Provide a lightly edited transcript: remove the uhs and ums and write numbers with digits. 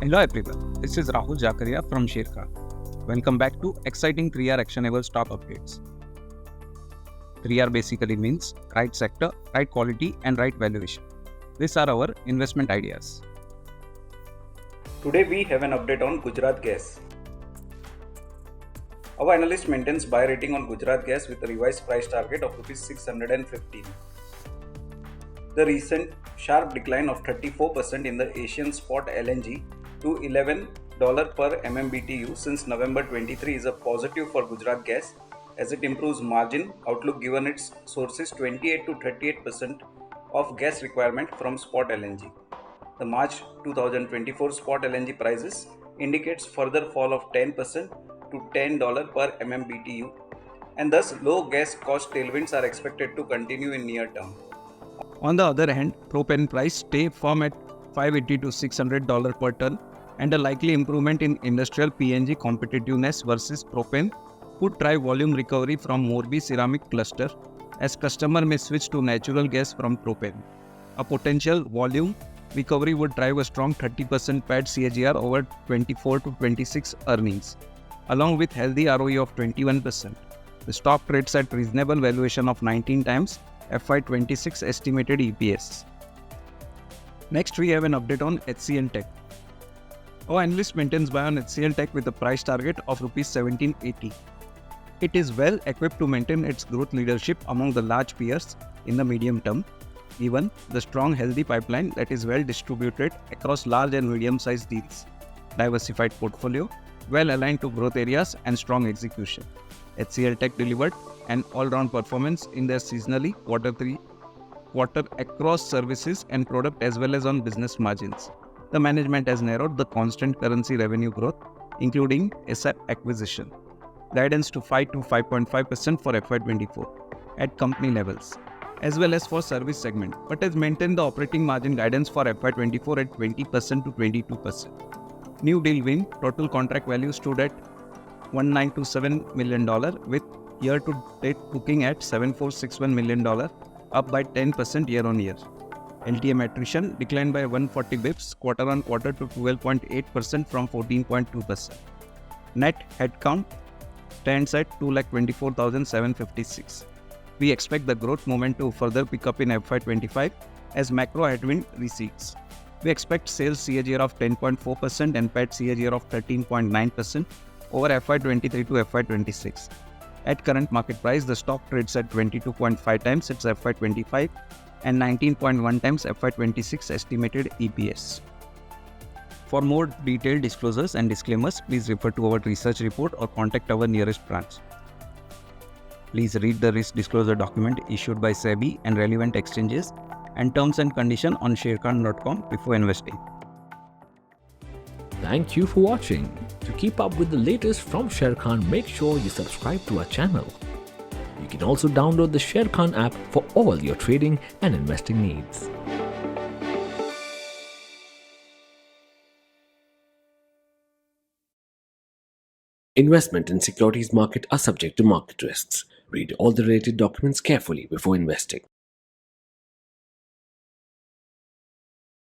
Hello everyone, this is Rahul Jakaria from Sharekhan. Welcome back to exciting 3R actionable stock updates. 3R basically means right sector, right quality and right valuation. These are our investment ideas. Today we have an update on Gujarat Gas. Our analyst maintains buy rating on Gujarat Gas with a revised price target of Rs 615. The recent sharp decline of 34% in the Asian spot LNG to $11 per MMBTU since November 23 is a positive for Gujarat Gas as it improves margin outlook given its sources 28 to 38% of gas requirement from spot LNG. The March 2024 spot LNG prices indicates further fall of 10% to $10 per MMBTU, and thus low gas cost tailwinds are expected to continue in near term. On the other hand, propane price stay firm at $580 to $600 per ton, and a likely improvement in industrial PNG competitiveness versus propane could drive volume recovery from Morbi ceramic cluster as customer may switch to natural gas from propane. A potential volume recovery would drive a strong 30% PAT CAGR over 24 to 26 earnings, along with healthy ROE of 21%. The stock trades at reasonable valuation of 19 times FY26 estimated EPS. Next, we have an update on HCL Tech. Our analyst maintains buy on HCL Tech with a price target of Rs 1780. It is well equipped to maintain its growth leadership among the large peers in the medium term, given the strong healthy pipeline that is well distributed across large and medium-sized deals, diversified portfolio, well aligned to growth areas and strong execution. HCL Tech delivered an all-round performance in their seasonally quarter across services and product as well as on business margins. The management has narrowed the constant currency revenue growth, including ASAP acquisition, guidance to 5 to 5.5% for FY24 at company levels, as well as for service segment, but has maintained the operating margin guidance for FY24 at 20% to 22%. New deal win, total contract value stood at $1927 million with year-to-date booking at $7461 million, up by 10% year-on-year. LTM attrition declined by 140 bps quarter-on-quarter to 12.8% from 14.2%. Net headcount stands at 224,756. We expect the growth momentum to further pick up in FY25 as macro headwind recedes. We expect sales CAGR of 10.4% and PAT CAGR of 13.9% over FY23 to FY26. At current market price, the stock trades at 22.5 times its FY25 and 19.1 times FY26 estimated EPS. For more detailed disclosures and disclaimers, please refer to our research report or contact our nearest branch. Please read the risk disclosure document issued by SEBI and relevant exchanges and terms and conditions on sharekhan.com before investing. Thank you for watching. To keep up with the latest from Sharekhan, make sure you subscribe to our channel. You can also download the Sharekhan app for all your trading and investing needs. Investment in securities market are subject to market risks. Read all the related documents carefully before investing.